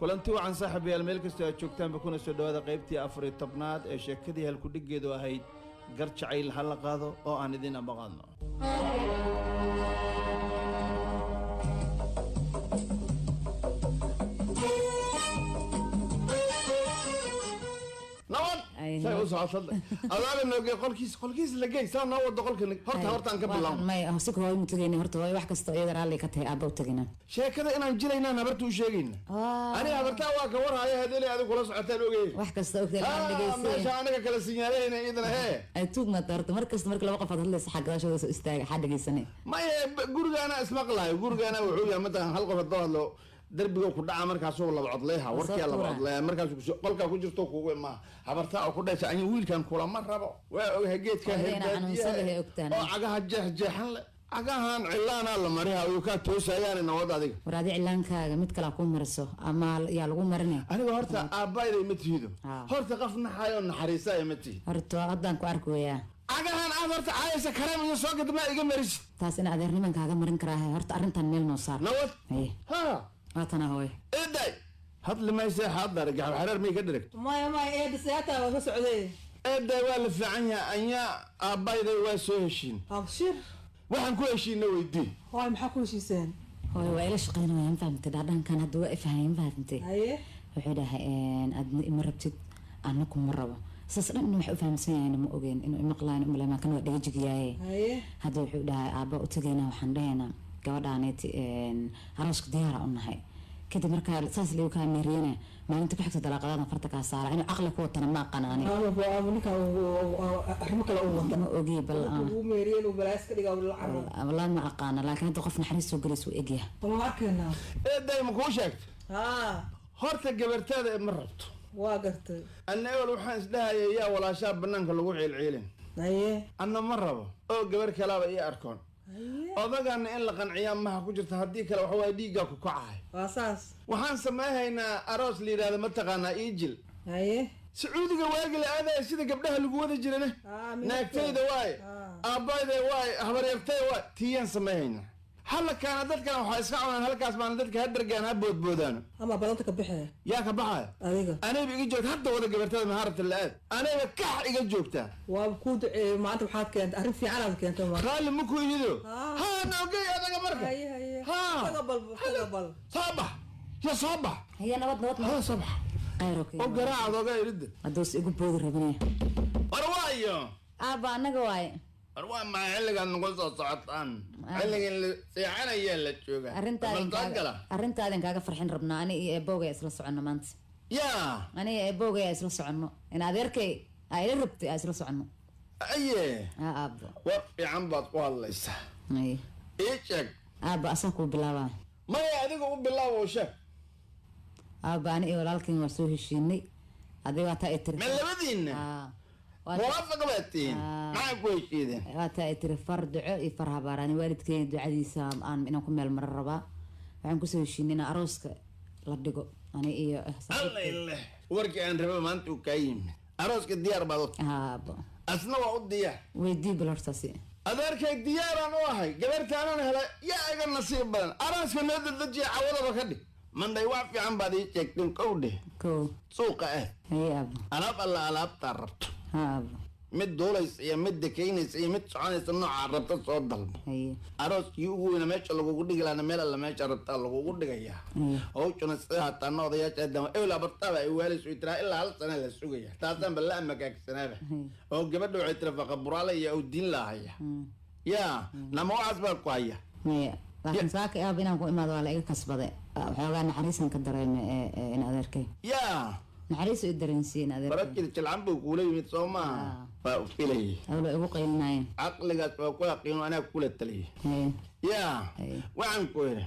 kulanti wacan saaxiibayaal meel kastoo aad joogtaanba kuna soo dhawaada qaybtii 14aad ee sheekadii halkudhigeedu ahayd gar jacayl ha la qaado oo aan idin amaqaadno. say u socoto adaaba noogay qolkiis la geey saa noo wado qolka horta aan ka bilaabno may si koob inta geeyna horta way wax kasta iyada raali ka tahay aaba u tagina sheekada inaan jilayna habartu u sheegayna ani habarta waa ka warhaya hadii ay adigu la socotaan ogeey wax kasta oo kale aan dhageysay meesha anaga kala signaalayna idina ay tuugna darto markasta marka laba qof hadlaysa xaggaashooda soo istaaga xad dhageysanay may gurigaana ismaqlaayo gurigaana wuxuu yahay mid hal qof hadlo darbiga ku dhaca markaas oo laba codleeha warkiya laba codleeha markaas qolka ku jirto kugu ma habarta oo ku dhashay ani wiilkan kula ma rabo waa og geedka heedan oo agaha jeexan le agahan cilaana la mariha oo ka toosayaan nabad adiga waraadi cilaankaaga mid kala ku marso ama yaa lagu marinay aniga horta aabayday ma tiido horta qafna hayo naxariisay ma tiid horta hadan ku arkoya agahan horta aysa karam iyo soo gadma iga maris taas in adeernimankaaga marin karaa horta arintan meel noo saar nabad ha أتنا هوي. إداي هاد اللي ما يصير حاضر رجع حرر مي كدرك. ما إيه بسياتها وسعودية. إداي ولا في عنيا أنيا أباي ذي واسوهشين. أبشر. وحن كويشين نودي. هاي محكو شي سين. هاي وإيش شقينا وين فهمت دارنا كان هاد واقف هاي فهمتي. أيه. وحدها إن أدنى مربتي عنكم مرة. سأصلا إنه محو فهم سنين إنه مؤجين إنه مقلان إنه لما كانوا يجي جاي. أيه. هذا وحدها أبا وتجينا وحندينا. gabadhaaneti arooska diyaar ah unahay kadib markaa saas leeyo ka meeriyana maalinta ku xigta dalaaqadana farta ka saara inuu aqli ku watana ma qanaani ninka arimo kale uu wada ma ogi bal uu meeriyo uu balaas ka dhigaa la carro والله ما aqaana laakiin hadda qof naxariis soo galiso eegya ma arkayna dayma ku sheegto horta gabartada ma rabto waa gartay anna waxaan isdhaayay yaa walaasha banaanka lagu ciilciilin anna ma rabo oo gabar kale ay arkoon odagana in la qanciyaa ma ku jirto hadii kale waxa way dhiiga ku kacay waasaas waxaan sameeynaa aroos liiraada ma taqaana iijil sacuudiga waagile aada sida gabdhaha lagu wada jirana naagtayda waay aabayda waay habaryartay waay tiyan sameeynaa hal kana dadkan waxa iska cunaan halkaas baan dadka hadargaan ha boodboodaan ama balanta ka bixay yaa ka baxay adiga aniga iga joogta hadda wada gabartada maharta laad aniga ka iga joogta waa ku maanta waxaad keentay arrin fiican aad keentay ma qaali ma ku yido ha noogay adaga marka ha bal sabah ya sabah هي نود ha sabah غيرك oo garaacad oga irid adoos igu boodi rabinay warwaayo aba anaga waay warwaa ma xilligan nagu soo socotaan xilligan seexanaya la jooga arintaadan kaaga farxin rabnaa ani iyo eebowga isla socono maanta yaa ani iyo eebowga isla socono in adeerkay ay la rabtay isla socono aye aba waa fiican baad ku hadlaysaa sheeg aba asaku bilaaba maya adiga u bilaabo sheeg aba ani iyo walaalkeen waa soo heshiinay adiga taa itiri ma labadiina موافق باتين معك ويشيده واتا اتري فردعو اي فرها باراني والدكين دعاديسا aan inaan ku meel mar raba waxaan ku soo heshiinina arooska la dhigo ani iyo Allah warkii aan rabo maanta uu kaayim arooska diyaar baad aba asna waa u diyaar weydii balortasi adeerkay diyaar aan u ahay gabartaan helay yaa iga nasiib badan arooska noo dadajii cawadaba ka dhig manday wax fiican baad ii sheegteen kowdhe suuqa alaab alla alaabta rabto mid dooleys iyo mid dekeynaysa iyo mid soconaysa nooca rabta soo dalbo arooskii ugu weyna meesha lagugu dhigi laana meel alla meesha rabtaa lagugu dhigayaa hawshuna sida hataana odayaasha dama ewla bartaba ay waalayso tiraa ilaa hal sana la sugaya taasaan balla amagaagsanaaba oo gabadha waxay tira faqa buraale iyo u diin lahaya yaa nama waxaas baa ku haya laakiin saaka aab inaan ku imaado waa la iga kasbaday waxoogaa naxariisan ka dareemay in adeerkay yaa naxariis u dareensiin adeer barakil jilcan buu kula yimid Soomaa waa u filay awla ugu qeylinaayeen aqligaas waa ku yaqiin ana kula taliyay yaa waxaan ku yiri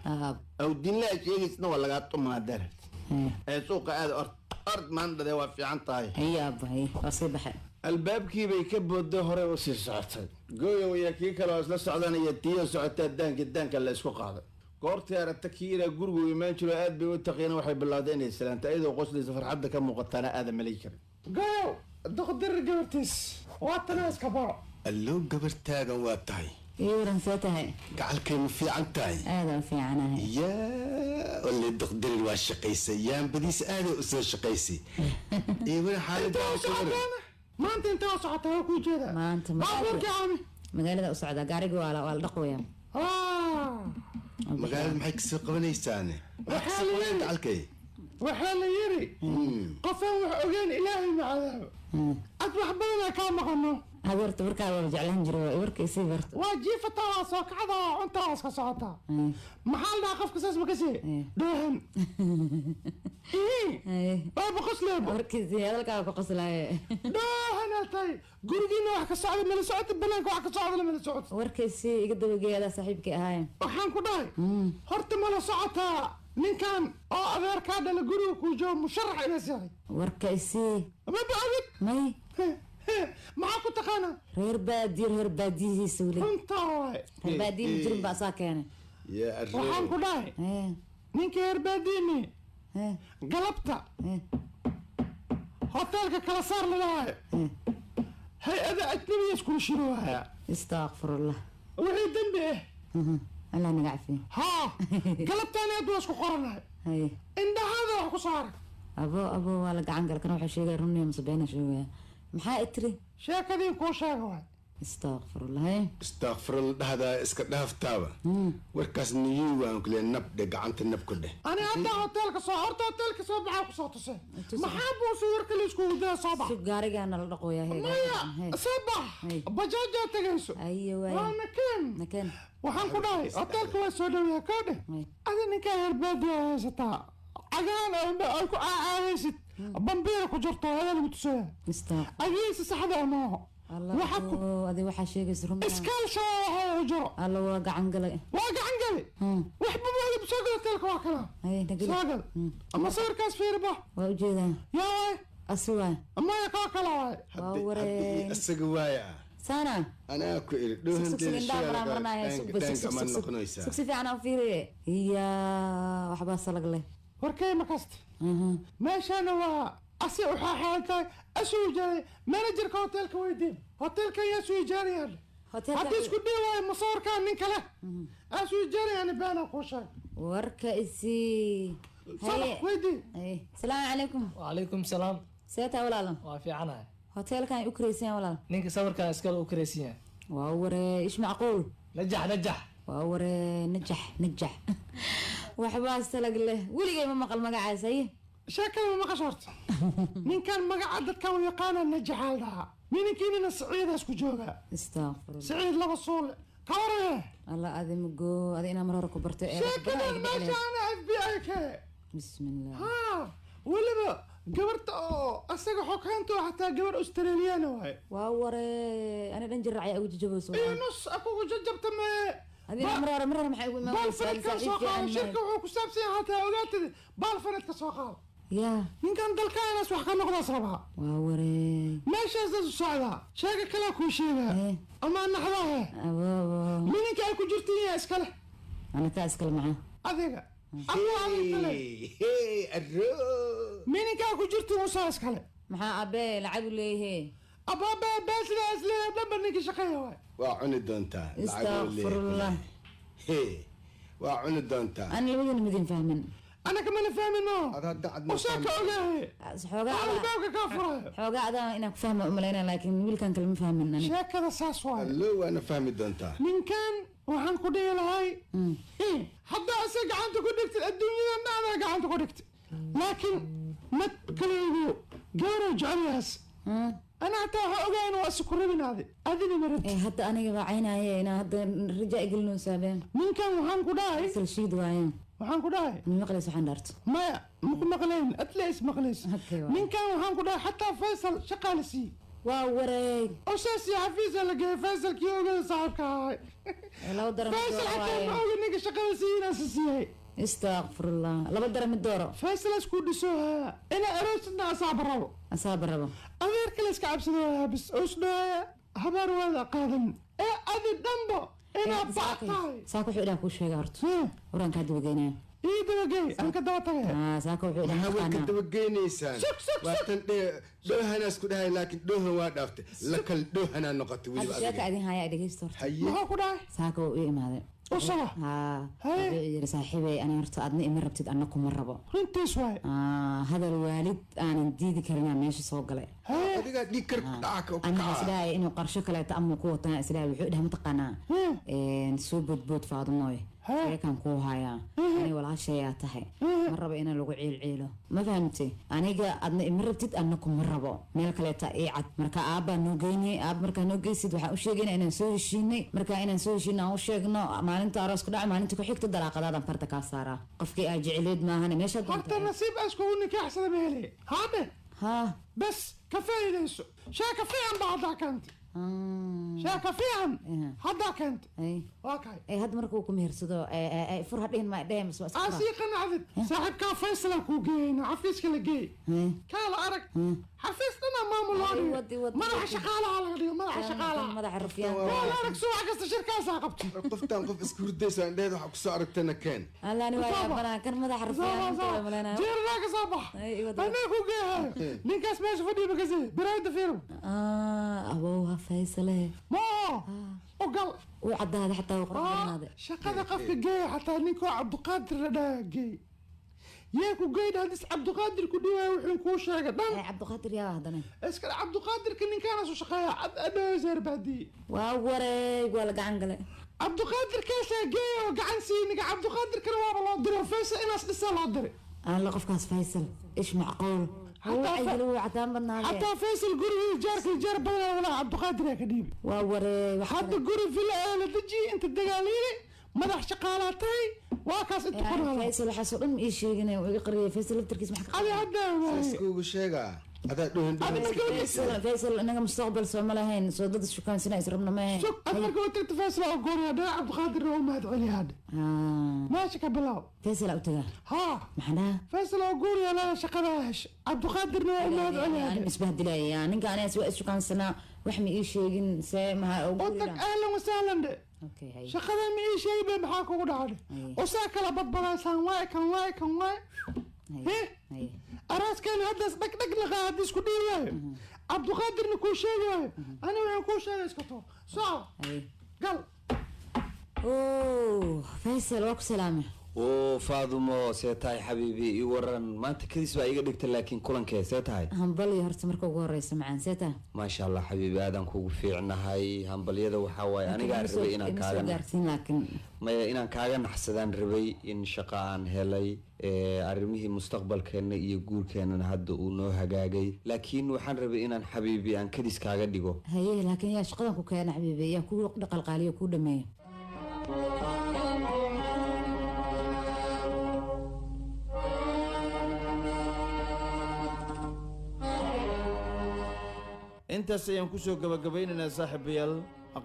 aw dinlaa sheegisna waa laga tumaa dar suuqa aad ard maandade waa fiican tahay ayaa wasii baxay albaabkii bay ka boodo hore u sii socotay gooyo iyo kii kale oo isla socdanaya tiyo socota daanka la isku qaaday goortii aragta kiira gurigu imaan jiro aad bay u taqiin waxay bilaawday inay salaanta ayadoo qoslaysa farxadda ka muuqatana aad malay kar goow doqdar gabartiis waa tanaas ka baro allo gabartaagan waa tahay يورن ساتها gacalkayma fiican tahay هذا في عناه yaa ole daqdari waa shaqaysay yaan badiis aaday u soo shaqaysay weli xaaladda maanta inta waa socotaa waa kuu jeedaa maanta magaalada u socdaa gaariga waa la dhaqoya magaalada maxay kasoo qabanaysaane gacalkay waxaa la yiri qofaan wax ogeyn ilaahay ma cadaabo ad wax badanaa kaa maqano هذورت بركة ولا جعلهم جروا بركة يصير برت واجيفة تواصل كذا وأنت واصل كصعطة محل ناقف قصص بكسي دهن بابا قصلة بركة زي هذا كان قصلة دهن تاي قرقينا وحكي صعب من السعود بلانك وحكي صعب من السعود بركة يصير يقدر يجي هذا صاحبك هاي وحن كداي هرت ملا صعطة من كان أغير كذا لجروك وجو مشرح إلى ساي بركة يصير ما بعرف ماي معاكو تقانا غير بادي يسولي انت غير بادي مجرم بأساك يعني يا الرجل وحان كداي نينك غير باديني قلبتا هوتيلك كلا صار لهاي هاي اذا اجنبي يسكن شنوها استغفر الله وحي ذنبي الله نقع فيه ها قلبتا انا ادو اسكو قرناي هاي ان هذا وحكو صار ابو ولا قعن قال كانوا شيء رني مصبينا شويه maxaa itri sheekadii kuu sheega waay استغفر هذا اسك دافتاوا وركاس نيو وان كل نبد قعنت النب كله انا هدا هوتيلك سو هورتا هوتيلك سو بخا كسو تسه ما حابو صورك اللي اسكو ودا صباح شو غاريغانا لا دقويا هي صباح بجاجه تغنسو ايوه وانا كان waxaan ku dhahay hotelka waa soo dhaweeyaa ka dheh adin ninka herbaadiya haysataa agaan ay ku aahaysid bambiir ku jirto hada lagu tusaya agiisa saxda ma waxa adi waxa sheegaysa runta iskaal soo jiro alla waa gacan galay wax baba soo galay hotelka waa kala sagal ama sawirkaas fiirba waa u jeedaa yaa aswa ama ka kala waay asaga waaya sana ana ku iri doohan suksi fiican oo fiiriye iya waxba salag leh warkay ma kasta meeshana waa asi waxa xaaltay asuu jaray managerka hotelka weydii hotelka yaa soo jaariyay hadda isku dhiway masoorka nin kale asuu jaray ana baana ku shay warka isi hay weydii السلام عليكم وعليكم السلام سيتا ولا وافي عنها هوتيل كان يكريسين ولا نينك صور كان اسكال اوكريسيان واوري ايش معقول نجح واوري نجح وحباس تلق له ولي ما مقل مقعاس هي شكل ما قشرت من كان مقعد كان يقانا نجح لها مين كيننا سعيد اسكو جوغا استغفر سعيد لا وصول كوري الله اذن مقو هذه انا مرة كبرت شكل ما كان اف بي اي كي بسم الله ها ولا قبرت اسق حكانته حتى قبر استراليان واي واوري انا دنجر رعي اوجي جبس نص اكو جبت ما هذه مرة ما حيقول ما بالفرد كسوقال شركة وحكو سابسين حتى اوقات بالفرد كسوقال يا من كان دلكان ناس وحكا نقضى صربها واوري ماشي ازاز الصعدة شاكا كلا كوشيها اما نحضاها مين انك اكو جرتيني اسكاله انا كاسكل معاه اذيك الرو مين انك اكو جرتي موسى اسكاله محا ابي لعب لي هي ابا بس لا لما نيجي شقيه واي وعن الدونتا استغفر الله هي وعن الدونتا انا اللي مدين فاهمين انا كمان فاهمين هذا دعد وشاكا اوغاهي حوغا هذا انا فاهمه املينا لكن ويل كان كلمه فاهمين انا شاكا ساس واي لو انا فاهم الدونتا من كان waxaan ku dhihi lahay hadda asaga gacanta ku dhigtay adduunyada dhacda gacanta ku dhigtay laakiin mad kaleegu gaaro jecelaas ana taa waxa ogaan waa isku rabinaade adina marad hadda aniga baacaynaaye ina hadda rajaa igelno saabeen ninkan waxaan ku dhahay sal shiid waayeen waxaan ku dhahay maqlays waxaan dhaarto maya ma maqleen atlees maqleys ninkan waxaan ku dhahay xataa faysal shaqaalisi واوري أساسي حفيز اللي جاي فيصل كيوغا صاحبك هاي لو درم فيصل حتى ما هو نيجي شغال سينا أساسي استغفر الله لا بدر من الدورة فيصل اسكو دسوها أنا أروسنا أصاب الربو أغير كلاس كعب سنوها بس أسنوها هبار ولا قادم إيه أذي الدنبو أنا بعطاي ساكو حيلا كوش هيغارت وران كادو بقينين إيه دوجي أنا كدوتها ساكو وحيد حاول كدوجي نيسان وقتن ده ناس كده لكن ده هو دافت لكن ده أنا نقطة ويبقى شاك أدين هاي أديك استور ما كده ساكو إيه ماذا وصلا صاحبي أنا ارتأدني إمر بتد أنكم مرة أنت شوي هذا الوالد أنا نديد كرنا ماشي سوق لي هذا دي كرك أنا أسداي إنه قرشك لا تأمل قوة أنا أسداي وحدها متقنة نسوب بود فاضموي كان كوهايا أنا ولا شيء تحي مرة بينا لو عيله ما فهمتي أنا جا أدنى مرة بتد أنكم مرة بو ملك لا تأيعد مركا أبا نوجيني أب مركا نوجي سيد وح وشيء أنا نسوي شيني مركا أنا نسوي شيء أو شيء ما أنت أراس كده ما أنت كحيك تدرى قدام فرتك عصارة قفكي أجعليد ما هني مش حتى نصيب أشكونك أحسن بهلي هذا ها بس كفاية ليش شاك فيهم بعضك أنت شاك فيهم هذاك أنت أوكي هذا مركوكم يرصدوا فرح دين ما دين بس أسيق نعذب صاحب كافيس لك وجين عفيس كله جي كلا أرك حفيز أنا ما ملاري ما راح شغالة على اليوم ما راح شغالة ما راح رفيان لا أرك سوى عكس الشركة ساقبتي قفتان قف سكورديس عندي وحق سعر التنكين لا أنا ويا كان ما راح رفيان جير لك صباح أنا كوجي نيكاس ماشي فدي بكذي برايد فيرم أبوها فيصله ما وقال وعد هذا حتى وقرب هذا شقة قفك جاي حتى نيكو عبد القادر ده جاي ياكو جاي ده عبد القادر كدوه وحين كوشة قدام عبد القادر يا هذا اسكت عبد القادر كن كان سو شقايا أنا زير بعدي ووري ولا قعنقله عبد القادر كيسه جاي وقعن سيني عبد القادر كرواب الله دري فيصل إناس لسه الله دري أنا لقف كاس فيصل إيش معقول هو عيلو عتام بالنهار حتى فيصل قري جارك الجار بدنا ولا عبد القادر يا كديب ووري حتى قري في العيلة تجي أنت الدجاليري مدح شقالاتي واكاس أنت قرنا فيصل حسوا أم إيش يجينا ويقري فيصل بتركيز محك على هذا اسكو بشيء هذا دوهن فيصل إنك مستقبل سوما لهين سودد شو كان سنة يسربنا ما شوف أنا قلت فيصل أقول هذا عبد القادر هو ما أدعي هذا ماشي كبلاو فيصل أو تجا ها محنا فيصل أقول يا لا شقلاش عبد القادر هو ما أدعي هذا أنا مش بهدلي يعني كان أسوأ شو كان سنة وحمي إيش يجين سامها أو قلت أهلا وسهلا ده أوكي هاي شقلا مي شيء بمحاك وقعد وساكلا بطبلا سواي كان واي هي أراس كان هذا دك لغا هذا سكودي واي عبد القادر نكون شيء واي أنا وياكون شيء اسكتوا صار قال أوه فيصل وقت سلامة وفاضمو سيتاي حبيبي يورن ما انت كديس بقى يقدرك لكن كلن سيتاي همبلي هرت مركو غوريس معان سيتا ما شاء الله حبيبي ادم كوgu fiicnahay hambaliyada waxa way aniga rabay inaan kaaga gaarsiin laakiin ma inaan kaaga naxsadaan rabay in shaqo aan helay arrimihii mustaqbalkeena iyo guurkeena hadda uu noo hagaagay laakiin waxaan rabay inaan xabiibi aan kadis kaaga dhigo haye laakiin yaa shaqadan ku keenay xabiibi yaa ku dhaqal qaaliyo ku dhameeyo intaas ayaan kusoo gabagabaynaynaa saaxiibayaal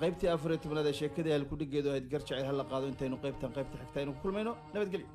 qaybtii 14 ee sheekada hal ku dhigeedo ahayd garjacay hal la qaado intaynu qaybta xigta aynu ku kulmayno nabadgelyo